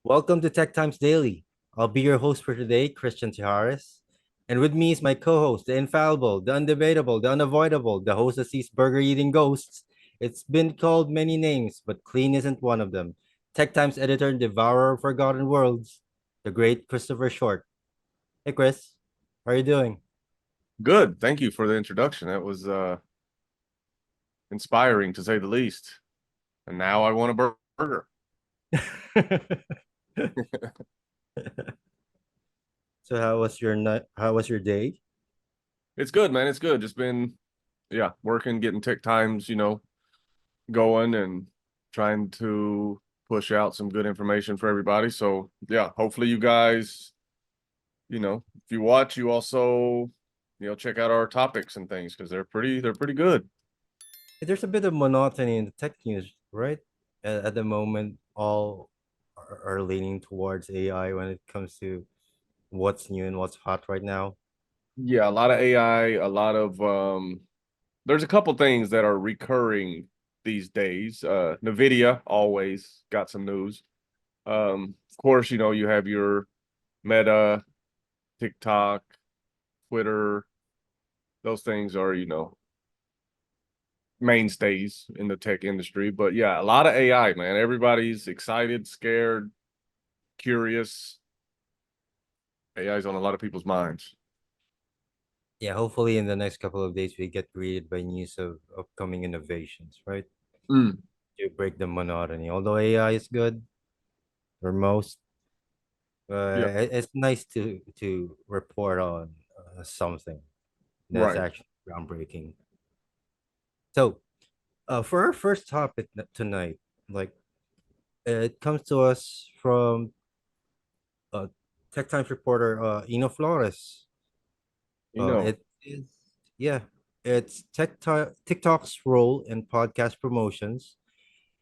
Welcome to Tech Times Daily. I'll be your host for today, Christian Tijares. And with me is my co-host, the infallible, the undebatable, the unavoidable, the host that sees burger-eating ghosts. It's been called many names, but clean isn't one of them. Tech Times editor and devourer of forgotten worlds, the great Christopher Short. Hey, Chris. How are you doing? Good. Thank you for the introduction. That was inspiring to say the least. And now I want a burger. So how was your night? How was your day? It's good, man. It's good. Just been working, getting tech times, going and trying to push out some good information for everybody. So, yeah, hopefully you guys, if you watch, you also, check out our topics and things because they're pretty good. There's a bit of monotony in the tech news, right? At the moment, all are leaning towards AI when it comes to what's new and what's hot right now. Yeah, a lot of AI, a lot of there's a couple things that are recurring these days. Nvidia always got some news. Of course, you have your Meta, TikTok, Twitter. Those things are, mainstays in the tech industry. But yeah, a lot of AI, man. Everybody's excited, scared, curious. AI is on a lot of people's minds. Yeah, hopefully in the next couple of days we get greeted by news of upcoming innovations, right? Mm, To break the monotony. Although AI is good for most, yeah, it's nice to report on something that's right. actually groundbreaking. So, for our first topic tonight, like it comes to us from uh, Tech Times reporter Ino Flores. It is yeah, it's TikTok's role in podcast promotions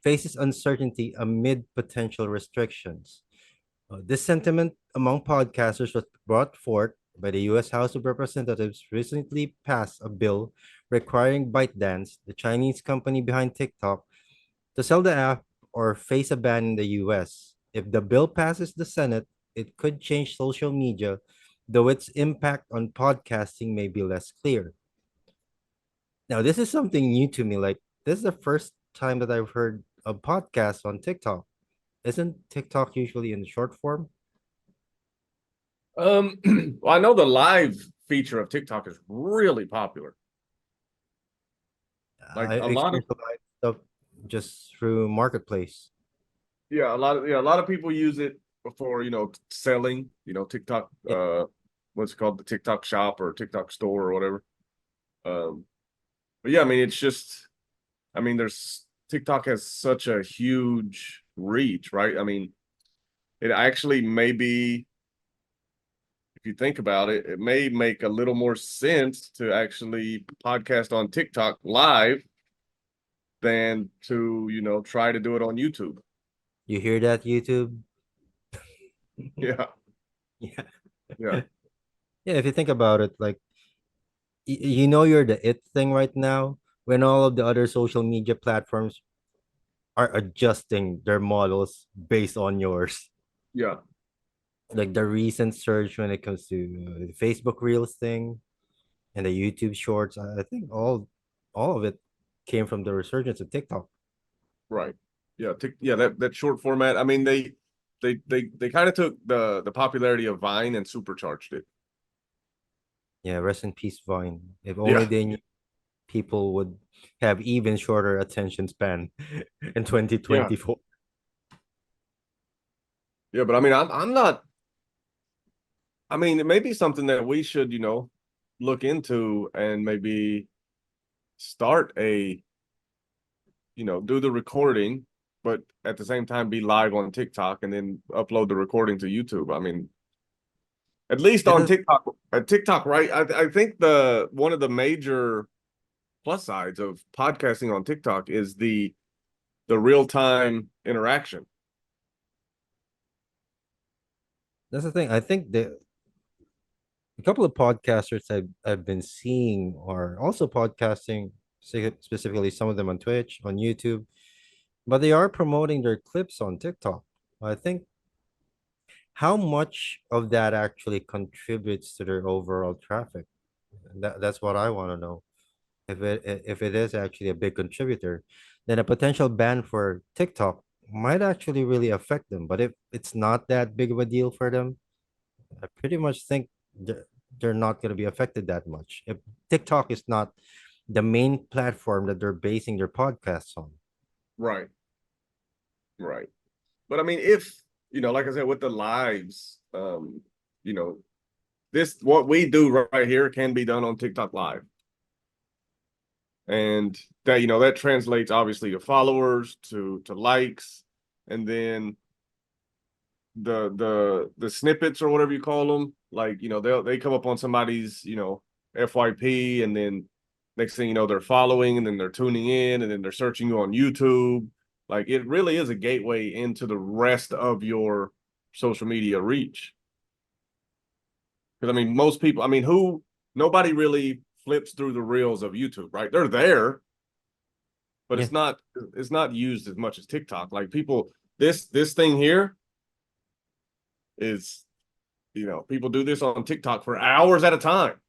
faces uncertainty amid potential restrictions. This sentiment among podcasters was brought forth by the U.S. House of Representatives recently passed a bill requiring ByteDance, the Chinese company behind TikTok, to sell the app or face a ban in the US. If the bill passes the Senate, it could change social media, though its impact on podcasting may be less clear. Now, this is something new to me. Like, this is the first time that I've heard a podcast on TikTok. Isn't TikTok usually in short form? Well, I know the live feature of TikTok is really popular. Like I a lot of experienced a lot of stuff just through Marketplace. a lot of people use it for, selling, TikTok, Yeah, what's it called, the TikTok shop or TikTok store or whatever. Um, but yeah, I mean, it's just, I mean, there's TikTok has such a huge reach, right? I mean, it actually may be, if you think about it, it may make a little more sense to actually podcast on TikTok live than to, try to do it on YouTube. you hear that, YouTube? Yeah, Yeah. yeah, Yeah, if you think about it, like you know you're the it thing right now when all of the other social media platforms are adjusting their models based on yours. yeah. Like the recent surge when it comes to the Facebook Reels thing and the YouTube Shorts, I think all of it came from the resurgence of TikTok. Right. Yeah. Yeah. That short format. I mean, they kind of took the popularity of Vine and supercharged it. Yeah, rest in peace, Vine. If only Yeah. they knew people would have even shorter attention span in Yeah. 2024. Yeah. But I mean, I'm not. I mean, it may be something that we should, look into and maybe start do the recording, but at the same time be live on TikTok and then upload the recording to YouTube. I mean, at least on This TikTok, TikTok, right? I think the one of the major plus sides of podcasting on TikTok is the real time interaction. that's the thing. I think the a couple of podcasters I've been seeing are also podcasting, specifically some of them on Twitch, on YouTube, but they are promoting their clips on TikTok. I think how much of that actually contributes to their overall traffic? That's what I want to know. If it is actually a big contributor, then a potential ban for TikTok might actually really affect them. But if it's not that big of a deal for them, I pretty much think they're not going to be affected that much. If TikTok is not the main platform that they're basing their podcasts on. Right. Right. But I mean, if like I said, with the lives, you know, this what we do right here can be done on TikTok Live. And that that translates obviously to followers, to likes, and then the snippets or whatever you call them, like they come up on somebody's FYP, and then next thing you know they're following, and then they're tuning in, and then they're searching you on YouTube. Like it really is a gateway into the rest of your social media reach. Because I mean, most people, I mean, who nobody really flips through the reels of YouTube, right? They're there, but Yeah. it's not used as much as TikTok. Like people, this thing here is, people do this on TikTok for hours at a time.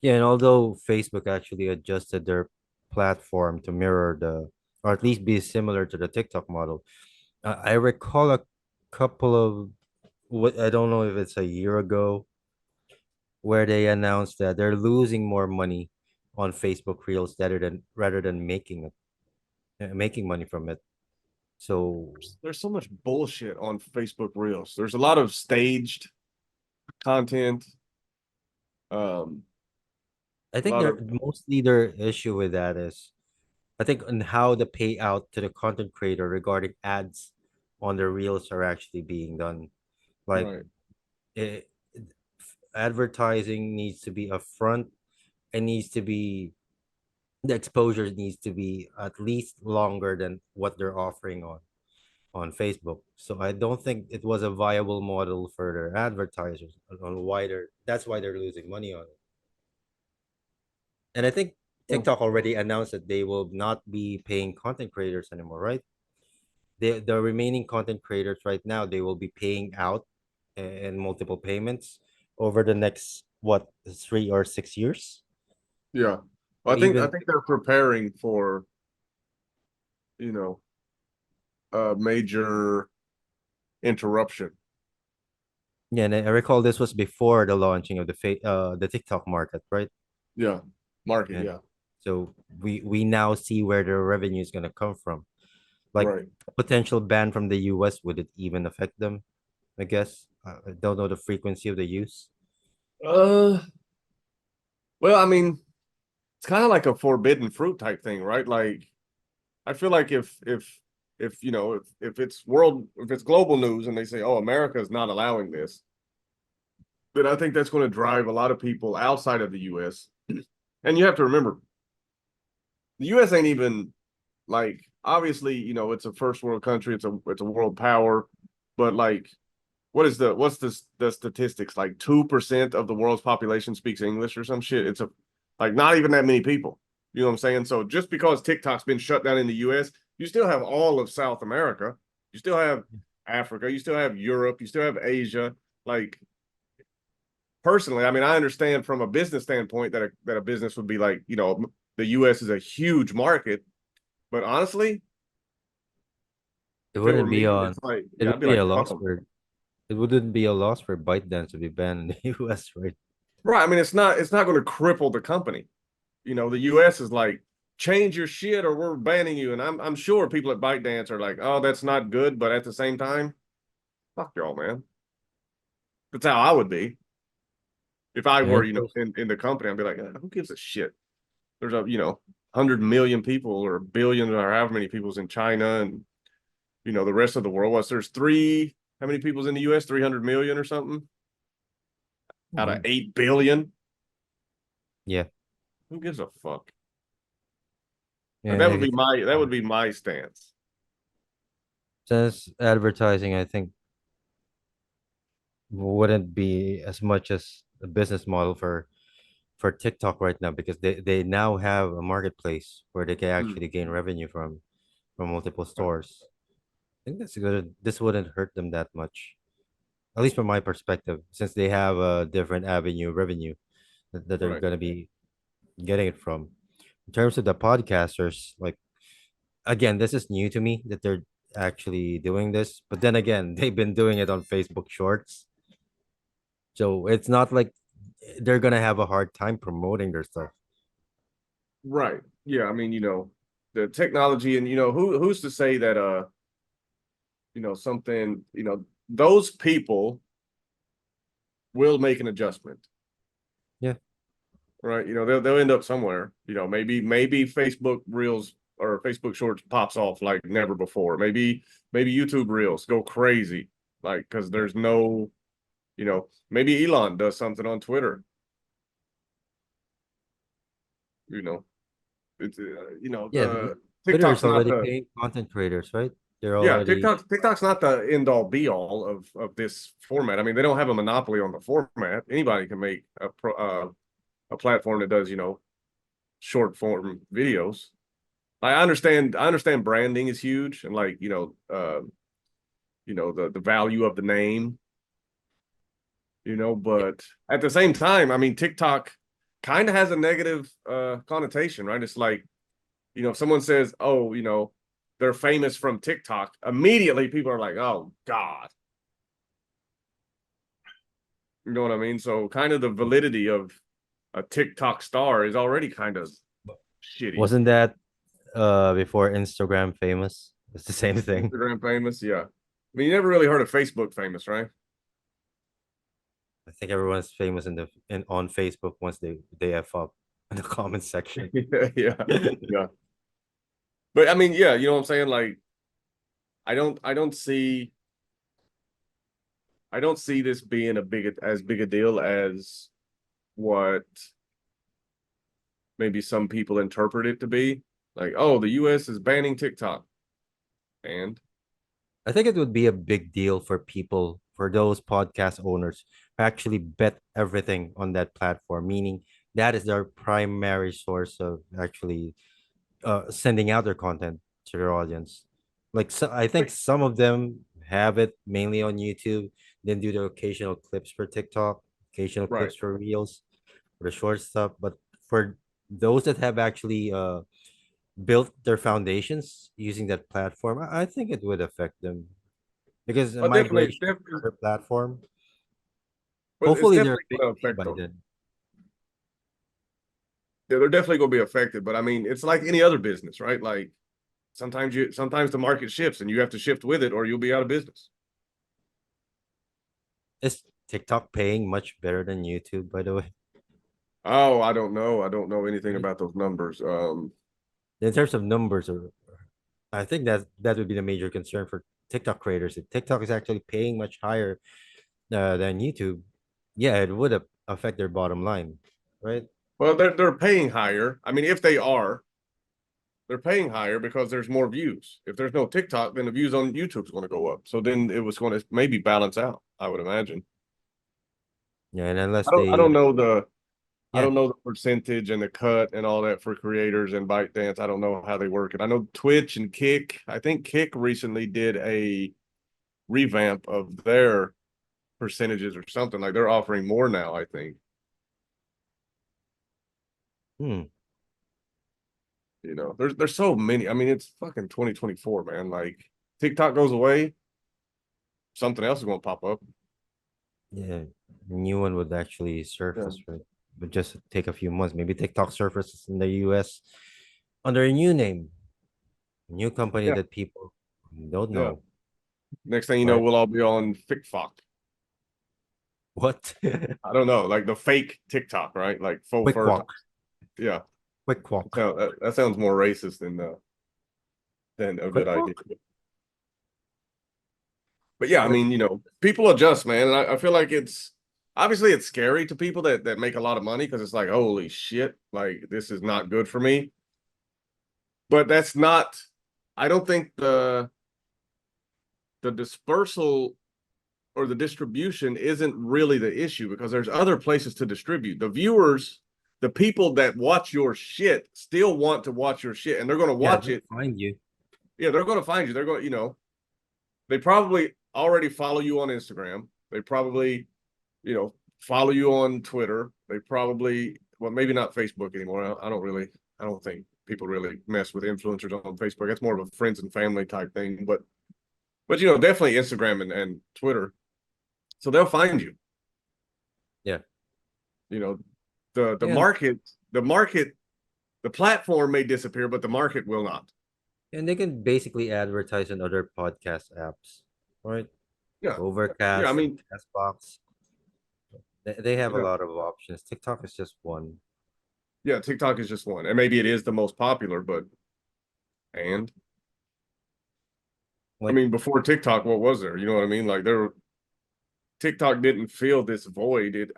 Yeah, and although Facebook actually adjusted their platform to mirror or at least be similar to the TikTok model, I recall a couple of what I don't know if it's a year ago where they announced that they're losing more money on Facebook Reels rather than making money from it. So There's so much bullshit on Facebook Reels. There's a lot of staged content. Um, I a think lot their of mostly their issue with that is I think on how the payout to the content creator regarding ads on the reels are actually being done. Like right. it, advertising needs to be upfront. It needs to be the exposure needs to be at least longer than what they're offering on Facebook. So I don't think it was a viable model for their advertisers on why that's why they're losing money on it. And I think Well, TikTok already announced that they will not be paying content creators anymore, right? The remaining content creators right now, they will be paying out in multiple payments over the next what 3 or 6 years. yeah. So Well, I think they're preparing for you know a major interruption. yeah, and I recall this was before the launching of the TikTok market, right? Yeah, market. And Yeah, so we now see where the revenue is gonna come from. Like right. a potential ban from the US, would it even affect them? I guess I don't know the frequency of the use. Uh, well, I mean, it's kind of like a forbidden fruit type thing, right? Like, I feel like if if it's global news and they say, oh, America is not allowing this, then I think that's going to drive a lot of people outside of the U.S. And you have to remember, the U.S. ain't even like obviously, it's a first world country, it's a world power, but like, what's the statistics? Like 2% of the world's population speaks English or some shit. It's a like not even that many people. You know what I'm saying? So just because TikTok's been shut down in the U.S., you still have all of South America, you still have Africa, you still have Europe, you still have Asia. Like personally, I mean, I understand from a business standpoint that a business would be like, the U.S. is a huge market, but honestly, It if it were wouldn't me, be on. it's like, It I'd would be be like, a fuck loss them. for. It wouldn't be a loss for ByteDance to be banned in the U.S., right? Right. I mean, it's not going to cripple the company. The U.S. is like, change your shit or we're banning you. And I'm sure people at ByteDance are like, oh, that's not good, but at the same time, fuck y'all, man. That's how I would be if I Yeah, were, in the company. I'd be like, who gives a shit? There's 100 million people or a billion or however many people's in China, and the rest of the world. There's how many people's in the U.S.? 300 million or something out of mhm. 8 billion. Yeah, Who gives a fuck? And yeah. that I would be guess my stance. since advertising, I think wouldn't be as much as a business model for TikTok right now because they now have a marketplace where they can Hmm. actually gain revenue from multiple stores. I think that's good. This wouldn't hurt them that much. at least from my perspective, since they have a different avenue of revenue that they're Right. gonna be getting it from. In terms of the podcasters, like again, this is new to me that they're actually doing this. But then again, they've been doing it on Facebook Shorts, so it's not like they're gonna have a hard time promoting their stuff. Right. Yeah. I mean, the technology and who's to say that something, those people will make an adjustment. Yeah. Right. They'll end up somewhere. Maybe Facebook Reels or Facebook Shorts pops off like never before. Maybe YouTube Reels go crazy. Like because there's no, maybe Elon does something on Twitter. You know, it's Yeah, Twitter is TikTok's not already the paying content creators, right? They're yeah, already TikTok's not the end all be all of this format. I mean, they don't have a monopoly on the format. Anybody can make a platform that does, short form videos. I understand branding is huge and like, the value of the name, yeah. but at the same time, I mean, TikTok kind of has a negative connotation, right? It's like, if someone says, "Oh, they're famous from TikTok," immediately people are like, "Oh God," you know what I mean? So, kind of the validity of a TikTok star is already kind of shitty. Wasn't that before Instagram famous? It's the same thing. Instagram famous, yeah. I mean, you never really heard of Facebook famous, right? I think everyone's famous in on Facebook once they f up in the comment section. Yeah, yeah, yeah. But I mean, yeah, you know what I'm saying? Like, I don't see I don't see this being as big a deal as what maybe some people interpret it to be. Like, oh, the US is banning TikTok. And I think it would be a big deal for people, for those podcast owners who actually bet everything on that platform, meaning that is their primary source of actually sending out their content to their audience. Like so, I think some of them have it mainly on YouTube, then do the occasional clips for TikTok, occasional right. clips for Reels, for the short stuff. But for those that have actually built their foundations using that platform, I think it would affect them because the But definitely it's migration to definitely other platform. but it's Hopefully, they're definitely big gonna affect by them. then. Yeah, they're definitely gonna be affected. But I mean, it's like any other business, right? Like sometimes the market shifts and you have to shift with it or you'll be out of business. Is TikTok paying much better than YouTube, by the way? Oh, I don't know. I don't know anything Right. about those numbers. In terms of numbers, or I think that would be the major concern for TikTok creators. If TikTok is actually paying much higher than YouTube, yeah, it would affect their bottom line, right? Well, they're paying higher. I mean, if they are, they're paying higher because there's more views. If there's no TikTok, then the views on YouTube is going to go up. So then it was going to maybe balance out, I would imagine. Yeah, and unless I they, don't know the I yeah, don't know the percentage and the cut and all that for creators and ByteDance. I don't know how they work it. I know Twitch and Kick. I think Kick recently did a revamp of their percentages or something. Like they're offering more now, I think. hmm, There's so many. I mean, it's fucking 2024, man. Like TikTok goes away, something else is gonna pop up. yeah, new one would actually Yeah. surface, right? But just take a few months. Maybe TikTok surfaces in the US under a new name, a new company Yeah. that people don't Yeah. know, Next thing you know, right? we'll all be on FikFok. What? I don't know, like the fake TikTok, right? Like faux Quick fur. walk, Yeah. quick walk, That sounds more racist than a good quick idea. walk. But yeah, I But mean, people adjust, man. And I feel like it's scary to people that make a lot of money because it's like, holy shit, like this is not good for me. But that's not, I don't think the dispersal or the distribution isn't really the issue because there's other places to distribute. The viewers, the people that watch your shit still want to watch your shit and they're going to yeah, watch they'll it. find you. Yeah, they're going to find you. They're going, they probably already follow you on Instagram. They probably, follow you on Twitter. They probably, well, maybe not Facebook anymore. I don't think people really mess with influencers on Facebook. That's more of a friends and family type thing. But definitely Instagram and Twitter. So they'll find you. Yeah. The Yeah. market, the platform may disappear, but the market will not. And they can basically advertise on other podcast apps, right? Yeah. Yeah. I Overcast, mean, Castbox. They have a yeah. lot of options. TikTok is just one. Yeah. TikTok is just one. And maybe it is the most popular, but and I Like, mean, before TikTok, what was there? You know what I mean? Like TikTok didn't fill this void. It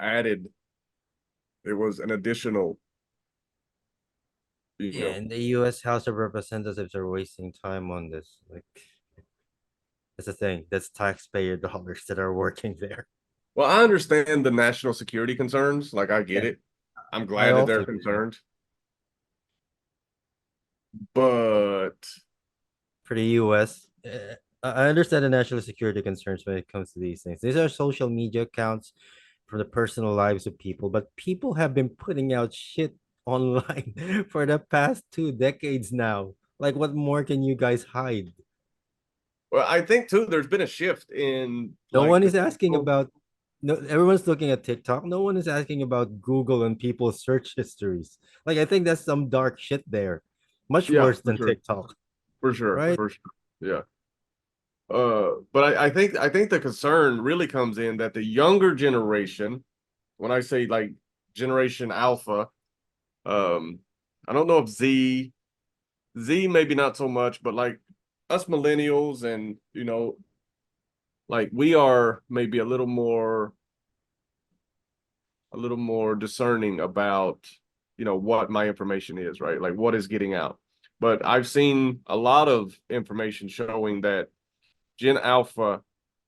was an additional, yeah, and the US House of Representatives are wasting time on this. Like, that's the thing. That's taxpayer dollars that are working there. Well, I understand the national security concerns. Like, I get Yeah, it. I'm I glad that also they're do. concerned. But For the US, I understand the national security concerns when it comes to these things. These are social media accounts from the personal lives of people, but people have been putting out shit online for the past 2 decades now. Like, what more can you guys hide? well, I think too, there's been a shift in No like one the is asking people. about. No, everyone's looking at TikTok. No one is asking about Google and people's search histories. Like, I think that's some dark shit there, much Yeah, worse for than sure. TikTok, For sure. right? For sure. Yeah. But I think the concern really comes in that the younger generation, when I say like generation alpha, um, I don't know if Z maybe not so much, but like us millennials and like we are maybe a little more discerning about what my information is, right? Like what is getting out. But I've seen a lot of information showing that Gen Alpha,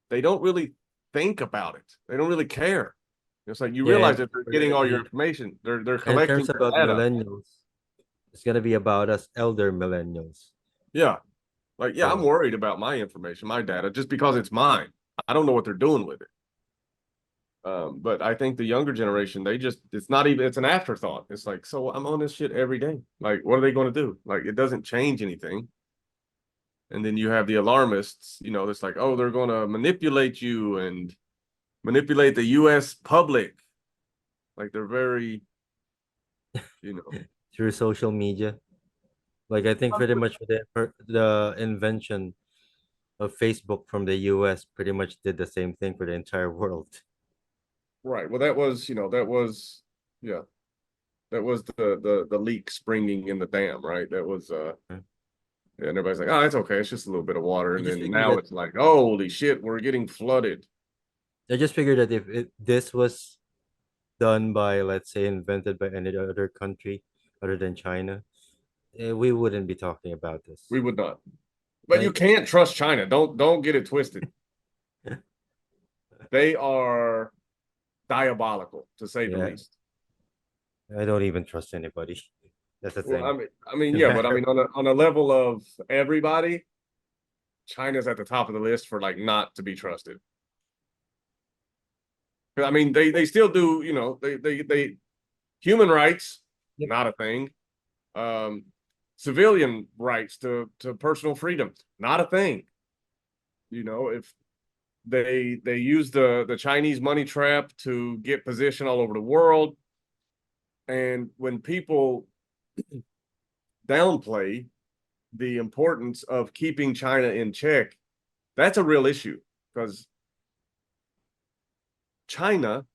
they don't really think about it. They don't really care. It's like you Yeah, realize and that they're for getting all your the information. They're and in collecting terms your about data. millennials, it's gonna be about us elder millennials. Yeah. Like, yeah, I'm So worried about my information, my data, just because it's mine. I don't know what they're doing with it. But I think the younger generation, it's not even, it's an afterthought. It's like, so I'm on this shit every day. Like, what are they going to do? Like, it doesn't change anything. And then you have the alarmists, that's like, oh, they're going to manipulate you and manipulate the US public. Like, they're very, you know, through social media, like I think pretty much the invention of Facebook from the US pretty much did the same thing for the entire world. right. Well, yeah, that was the leak springing in the dam, right? That was, yeah, and everybody's like, oh, it's okay. It's just a little bit of water. I And just then figured now that it's like, holy shit, we're getting flooded. if this was done by, let's say, invented by any other country other than China, we wouldn't be talking about this. We would not. But you Like, can't trust China. Don't get it twisted. They are diabolical, to say the yeah, least. I don't even trust anybody. That's the Well, thing. yeah, but I mean, on a level of everybody, China's at the top of the list for like not to be trusted. I mean, they still do, they human rights, Yep. not a thing. Um, Civilian rights to personal freedom, not a thing. If they use the Chinese money trap to get position all over the world, and when people downplay the importance of keeping China in check, that's a real issue because China,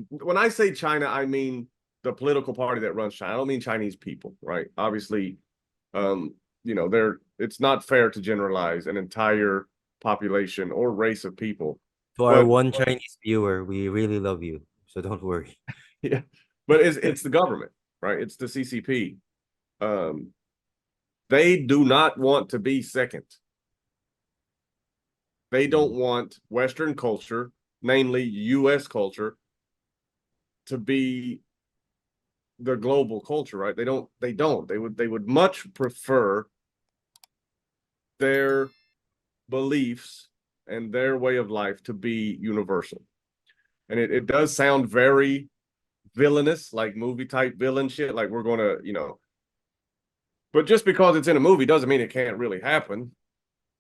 when I say China, I mean the political party that runs China. I don't mean Chinese people, right? Obviously, um, it's not fair to generalize an entire population or race of people. To our But one Chinese viewer, we really love you, so don't worry. yeah, but it's the government, right? It's the CCP. Um, they do not want to be second. They don't want Western culture, namely US culture, to be the global culture, right? They don't. They would much prefer their beliefs and their way of life to be universal. And it does sound very villainous, like movie type villain shit. Like we're gonna, but just because it's in a movie doesn't mean it can't really happen.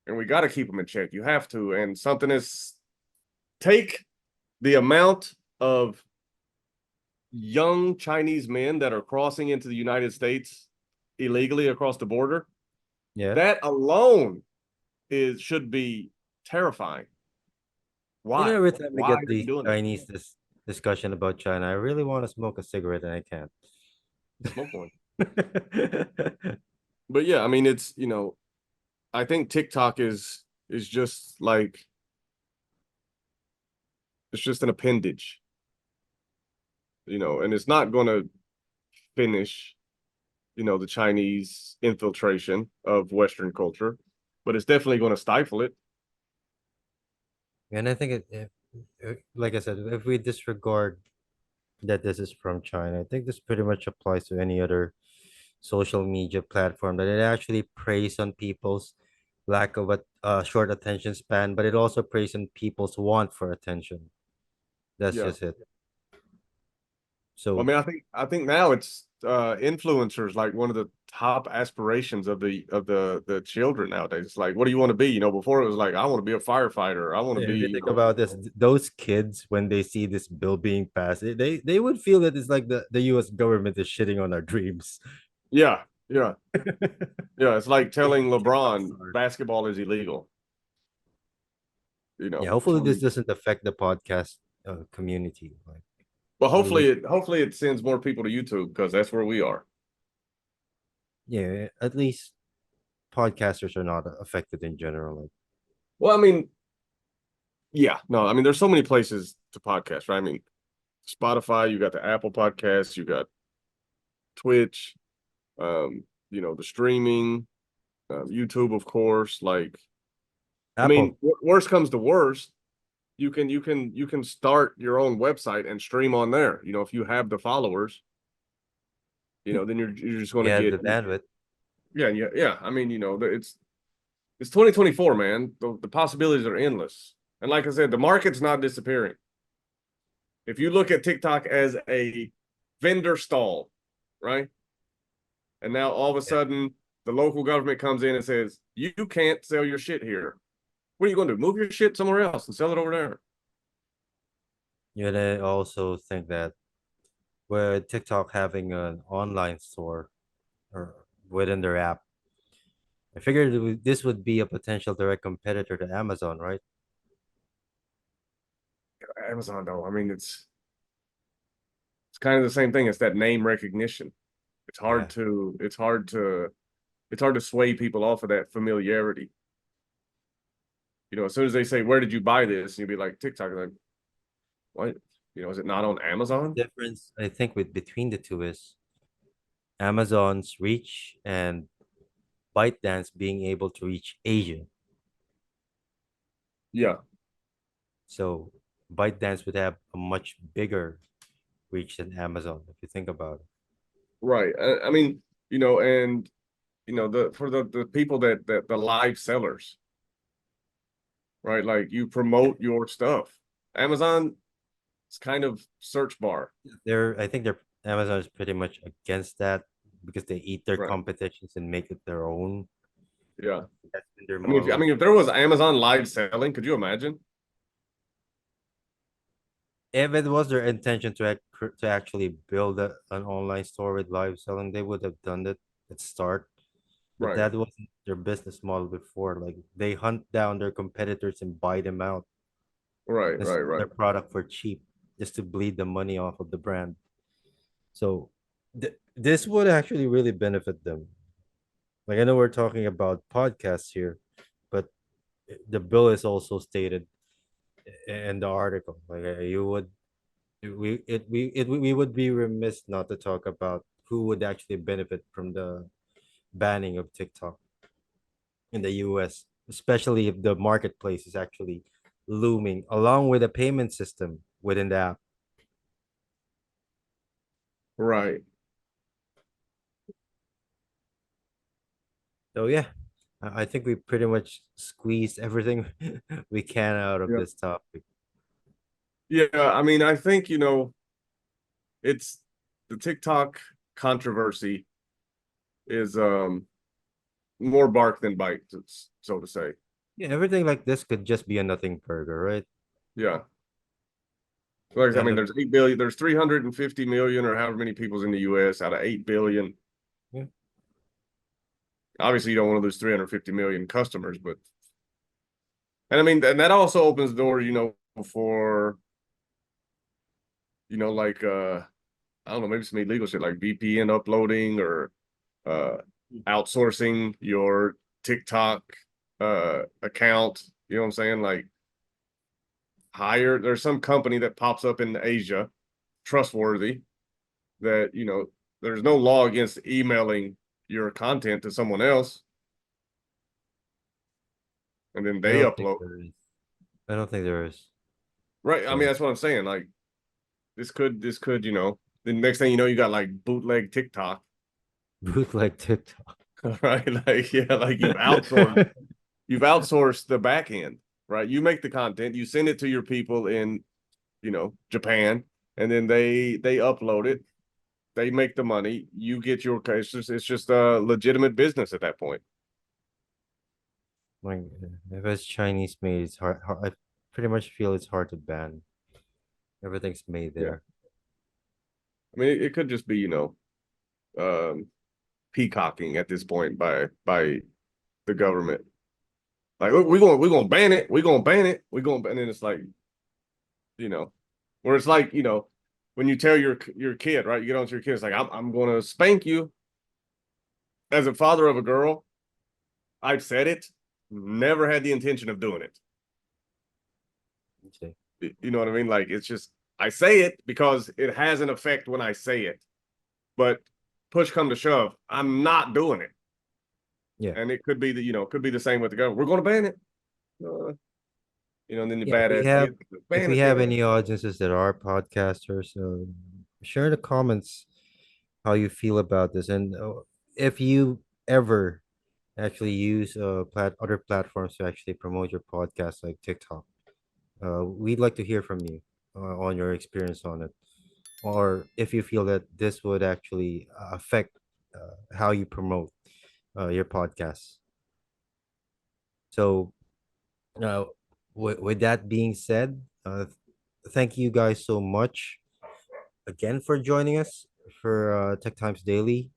And we got to keep them in check. You have to. And something is take the amount of young Chinese men that are crossing into the United States illegally across the border. Yeah. That alone should be terrifying. Why? Every time we Why get are you the doing that? Chinese discussion about China, I really want to smoke a cigarette and I can't. Smoke one. But yeah, I mean, it's I think TikTok is just like it's just an appendage, and it's not going to finish, the Chinese infiltration of Western culture, but it's definitely going to stifle it. And I think like I said, if we disregard that this is from China, I think this pretty much applies to any other social media platform that it actually preys on people's lack of a short attention span, but it also preys on people's want for attention. That's Yeah. just it. Well, I So mean, I think now it's influencers like one of the top aspirations of the children nowadays. It's like, what do you want to be? Before it was like, I want to be a firefighter. I want to yeah, be, if you think about this, those kids when they see this bill being passed, they would feel that it's like the US government is shitting on our dreams. yeah, yeah, yeah. It's like They telling want TikTok LeBron stars. basketball is illegal. Yeah, hopefully this So, doesn't affect the podcast community. Like but we hopefully it sends more people to YouTube because that's where we are. yeah, at least podcasters are not affected in general. Like Well, I mean, yeah, no, I mean, there's so many places to podcast, right? I mean, Spotify, you got the Apple Podcasts, you got Twitch, the streaming, YouTube, of course. Like, I mean, Apple. worst comes to worst, you can start your own website and stream on there. If you have the followers, then you're just going We to had get the bandwidth. yeah, yeah, yeah. I mean, it's 2024, man. The possibilities are endless. And like I said, the market's not disappearing. If you look at TikTok as a vendor stall, right? And now all of a Yeah. sudden the local government comes in and says, you can't sell your shit here. What are you going to do? Move your shit somewhere else and sell it over there. Yeah, I also think that with TikTok having an online store or within their app, I figured this would be a potential direct competitor to Amazon, right? Amazon, though, I mean, it's kind of the same thing. It's that name recognition. It's Yeah. hard to it's hard to it's hard to sway people off of that familiarity. As soon as they say, "Where did you buy this?" and you'll be like, "TikTok." Like, what? Is it not on Amazon? Difference I think with between the two is Amazon's reach and ByteDance being able to reach Asia. Yeah, So ByteDance would have a much bigger reach than Amazon if you think about it. right. I mean, and the for the people that the live sellers, right? Like you promote your stuff. Amazon, it's kind of search bar, I think Amazon is pretty much against that because they eat their right? competitions and make it their own. Yeah. That's been their I mean, model. if there was Amazon live selling, could you imagine? If it was their intention to actually build an online store with live selling, they would have done it at start. But Right, that wasn't their business model before. Like they hunt down their competitors and buy them out right, and right, sell right. their product for cheap just to bleed the money off of the brand. So this would actually really benefit them. Like I know we're talking about podcasts here, but the bill is also stated in the article. Like you would we would be remiss not to talk about who would actually benefit from the banning of TikTok in the US, especially if the marketplace is actually looming along with a payment system within the app. Right. So yeah, I think we pretty much squeezed everything we can out of Yeah. this topic. Yeah, I mean, I think, it's the TikTok controversy is more bark than bite, so to say. Yeah, everything like this could just be a nothing burger, right? Yeah. Like, I And mean, there's 8 billion, there's 350 million or however many people's in the US out of 8 billion. yeah, Obviously, you don't want to lose 350 million customers, but and I mean, and that also opens the door, for like I don't know, maybe some illegal shit like VPN uploading or uh outsourcing your TikTok account. You know what I'm saying? Like there's some company that pops up in Asia, trustworthy, that there's no law against emailing your content to someone else and then I they don't think upload. there is. I don't think there is. Right. I mean, So that's what I'm saying. Like this could, the next thing you know, you got like bootleg TikTok, bootleg TikTok. right? Like, yeah, like you've outsourced the back end, right? You make the content, you send it to your people in, Japan, and then they upload it, they make the money, you get your it's just a legitimate business at that point. Like if it's Chinese made, it's I pretty much feel it's hard to ban. Everything's made Yeah. there. I mean, it could just be, um peacocking at this point by the government. Like, look, we're gonna ban it, and then it's like, you know, where it's like, when you tell your kid, right? You get on to your kid, it's like, I'm gonna spank you. As a father of a girl, I've said it, never had the intention of doing it. Okay. You know what I mean? Like, it's just I say it because it has an effect when I say it, but push come to shove, I'm not doing it. Yeah. And it could be could be the same with the government. We're gonna ban it. Uh, and then the Yeah. If we badass have kids if ban we it, have damn it. any audiences that are podcasters, share in the comments how you feel about this, and if you ever actually use other platforms to actually promote your podcast like TikTok. We'd like to hear from you on your experience on it, or if you feel that this would actually affect how you promote your podcast. So, uh, with that being said, thank you guys so much again for joining us for Tech Times Daily.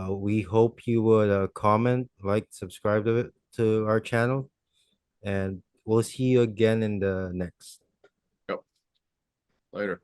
We hope you would comment, like, subscribe to our channel, and we'll see you again in the next. Yep. Later.